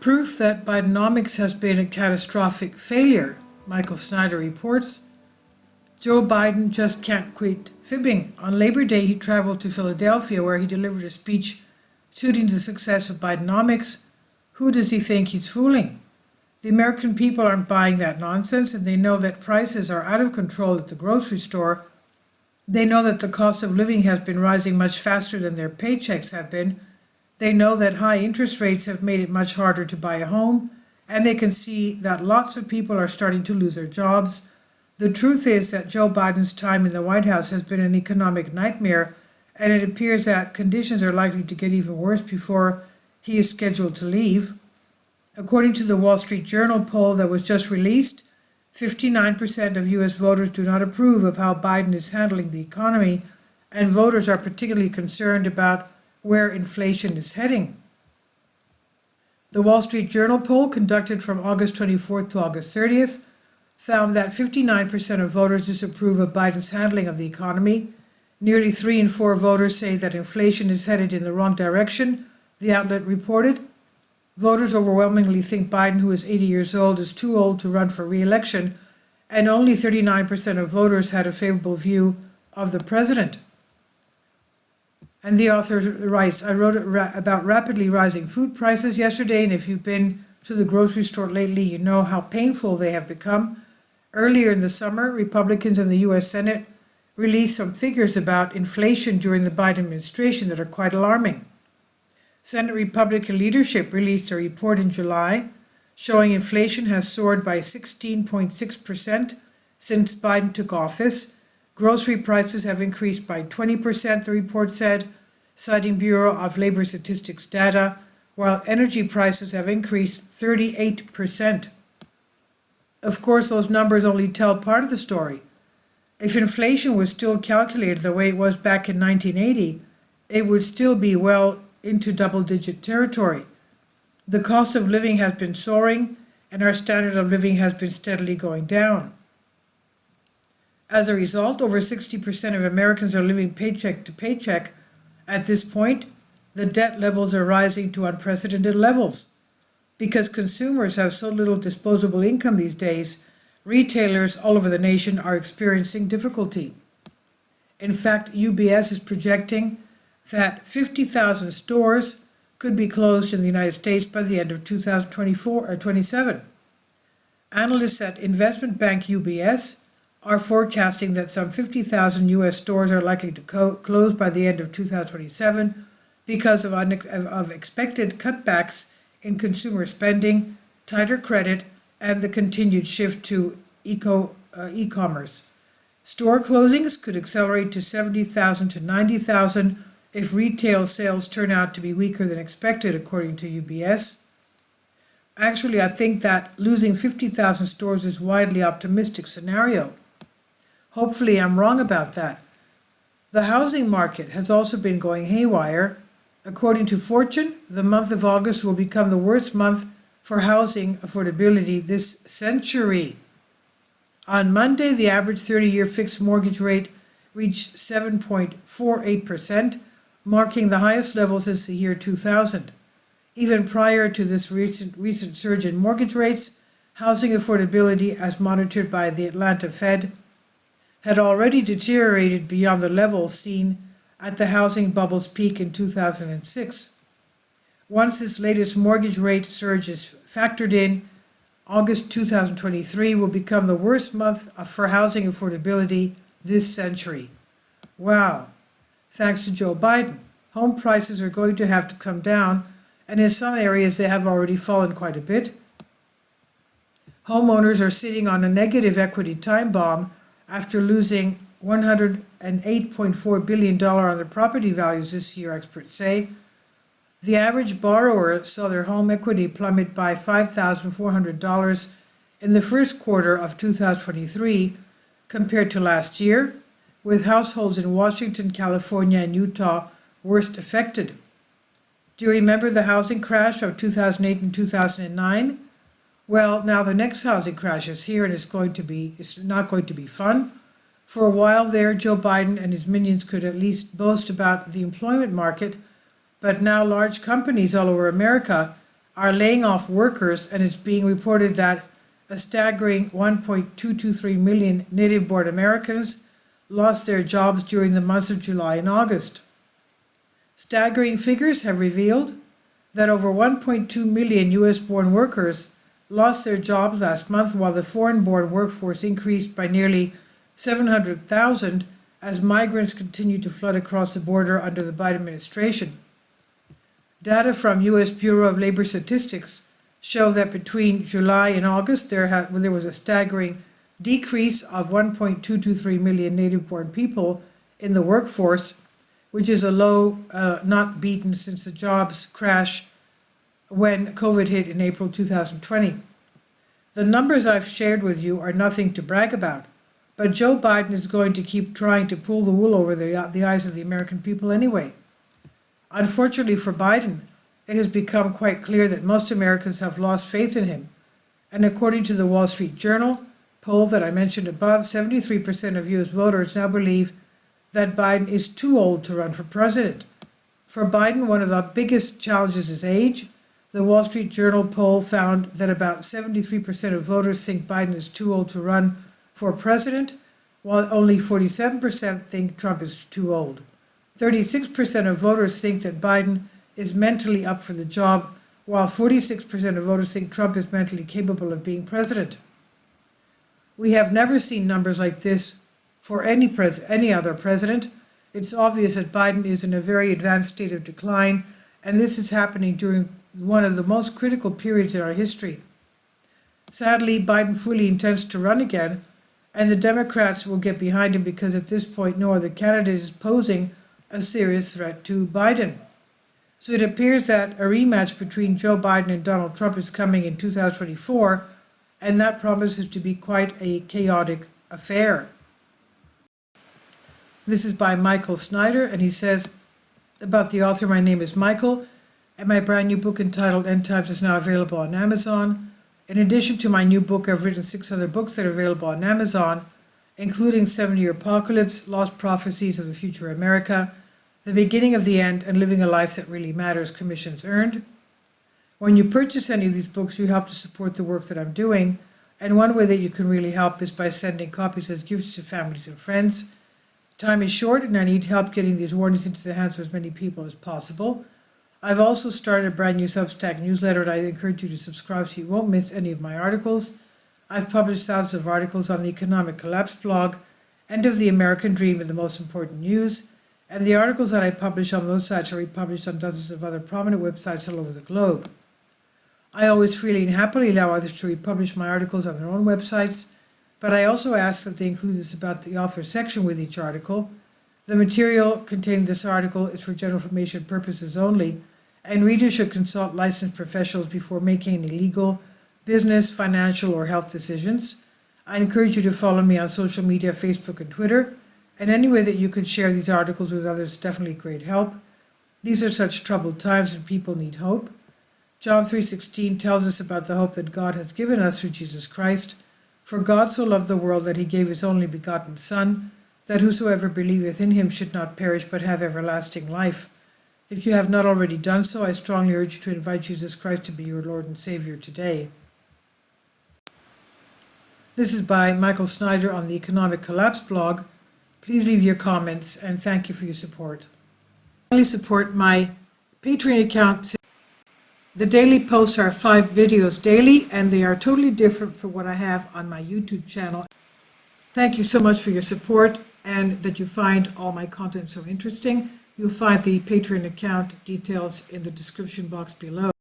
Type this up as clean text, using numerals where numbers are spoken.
proof that Bidenomics has been a catastrophic failure, Michael Snyder reports. Joe Biden just can't quit fibbing. On Labor Day, he traveled to Philadelphia, where he delivered a speech touting the success of Bidenomics. Who does he think he's fooling? The American people aren't buying that nonsense, and they know that prices are out of control at the grocery store. They know that the cost of living has been rising much faster than their paychecks have been. They know that high interest rates have made it much harder to buy a home, and they can see that lots of people are starting to lose their jobs. The truth is that Joe Biden's time in the White House has been an economic nightmare, and it appears that conditions are likely to get even worse before he is scheduled to leave. According to the Wall Street Journal poll that was just released, 59% of U.S. voters do not approve of how Biden is handling the economy, and voters are particularly concerned about where inflation is heading. The Wall Street Journal poll, conducted from August 24th to August 30th, found that 59% of voters disapprove of Biden's handling of the economy. Nearly 3 in 4 voters say that inflation is headed in the wrong direction, the outlet reported. Voters overwhelmingly think Biden, who is 80 years old, is too old to run for re-election, and only 39% of voters had a favorable view of the president. And the author writes, I wrote about rapidly rising food prices yesterday, and if you've been to the grocery store lately, you know how painful they have become. Earlier in the summer, Republicans in the U.S. Senate released some figures about inflation during the Biden administration that are quite alarming. Senate Republican leadership released a report in July showing inflation has soared by 16.6% since Biden took office. Grocery prices have increased by 20%, the report said, citing Bureau of Labor Statistics data, while energy prices have increased 38%. Of course, those numbers only tell part of the story. If inflation was still calculated the way it was back in 1980, it would still be well into double-digit territory. The cost of living has been soaring, and our standard of living has been steadily going down. As a result, over 60% of Americans are living paycheck to paycheck. At this point, the debt levels are rising to unprecedented levels. Because consumers have so little disposable income these days, retailers all over the nation are experiencing difficulty. In fact, UBS is projecting that 50,000 stores could be closed in the United States by the end of 2024 or 27. Analysts at investment bank UBS are forecasting that some 50,000 U.S. stores are likely to close by the end of 2027 because of expected cutbacks in consumer spending, tighter credit, and the continued shift to e-commerce. Store closings could accelerate to 70,000 to 90,000 if retail sales turn out to be weaker than expected, according to UBS. Actually, I think that losing 50,000 stores is a widely optimistic scenario. Hopefully, I'm wrong about that. The housing market has also been going haywire. According to Fortune, the month of August will become the worst month for housing affordability this century. On Monday, the average 30-year fixed mortgage rate reached 7.48%, marking the highest level since the year 2000. Even prior to this recent surge in mortgage rates, housing affordability, as monitored by the Atlanta Fed, had already deteriorated beyond the levels seen at the housing bubble's peak in 2006. Once this latest mortgage rate surge is factored in, August 2023 will become the worst month for housing affordability this century. Wow. Thanks to Joe Biden, home prices are going to have to come down, and in some areas they have already fallen quite a bit. Homeowners are sitting on a negative equity time bomb after losing $108.4 billion on their property values this year, experts say. The average borrower saw their home equity plummet by $5,400 in the first quarter of 2023 compared to last year, with households in Washington, California, and Utah worst affected. Do you remember the housing crash of 2008 and 2009? Well, now the next housing crash is here, and it's not going to be fun. For a while there, Joe Biden and his minions could at least boast about the employment market, but now large companies all over America are laying off workers, and it's being reported that a staggering 1.223 million native-born Americans lost their jobs during the months of July and August. Staggering figures have revealed that over 1.2 million US-born workers lost their jobs last month, while the foreign-born workforce increased by nearly 700,000 as migrants continue to flood across the border under the Biden administration. Data from U.S. Bureau of Labor Statistics show that between July and August there was a staggering decrease of 1.223 million native-born people in the workforce, which is a low not beaten since the jobs crash when COVID hit in April 2020. The numbers I've shared with you are nothing to brag about, but Joe Biden is going to keep trying to pull the wool over the eyes of the American people anyway. Unfortunately for Biden, it has become quite clear that most Americans have lost faith in him. And according to the Wall Street Journal poll that I mentioned above, 73% of U.S. voters now believe that Biden is too old to run for president. For Biden, one of the biggest challenges is age. The Wall Street Journal poll found that about 73% of voters think Biden is too old to run for president, while only 47% think Trump is too old. 36% of voters think that Biden is mentally up for the job, while 46% of voters think Trump is mentally capable of being president. We have never seen numbers like this for any other president. It's obvious that Biden is in a very advanced state of decline, and this is happening during one of the most critical periods in our history. Sadly, Biden fully intends to run again, and the Democrats will get behind him because at this point no other candidate is posing a serious threat to Biden. So it appears that a rematch between Joe Biden and Donald Trump is coming in 2024, and that promises to be quite a chaotic affair. This is by Michael Snyder, and he says about the author, "My name is Michael, and my brand new book entitled End Times is now available on Amazon. In addition to my new book, I've written 6 other books that are available on Amazon, including 7-Year Apocalypse, Lost Prophecies of the Future America, The Beginning of the End, and Living a Life That Really Matters, Commissions Earned. When you purchase any of these books, you help to support the work that I'm doing, and one way that you can really help is by sending copies as gifts to families and friends. Time is short, and I need help getting these warnings into the hands of as many people as possible. I've also started a brand new Substack newsletter, and I encourage you to subscribe so you won't miss any of my articles. I've published thousands of articles on the Economic Collapse blog, End of the American Dream and the Most Important News, and the articles that I publish on those sites are republished on dozens of other prominent websites all over the globe. I always freely and happily allow others to republish my articles on their own websites, but I also ask that they include this about the author section with each article. The material containing this article is for general information purposes only, and readers should consult licensed professionals before making any legal, business, financial, or health decisions. I encourage you to follow me on social media, Facebook and Twitter, and any way that you can share these articles with others is definitely great help. These are such troubled times and people need hope. John 3:16 tells us about the hope that God has given us through Jesus Christ. For God so loved the world that he gave his only begotten Son, that whosoever believeth in him should not perish but have everlasting life. If you have not already done so, I strongly urge you to invite Jesus Christ to be your Lord and Savior today. This is by Michael Snyder on the Economic Collapse blog. Please leave your comments, and thank you for your support. Please support my Patreon account. The daily posts are 5 videos daily, and they are totally different from what I have on my YouTube channel. Thank you so much for your support and that you find all my content so interesting. You'll find the Patreon account details in the description box below.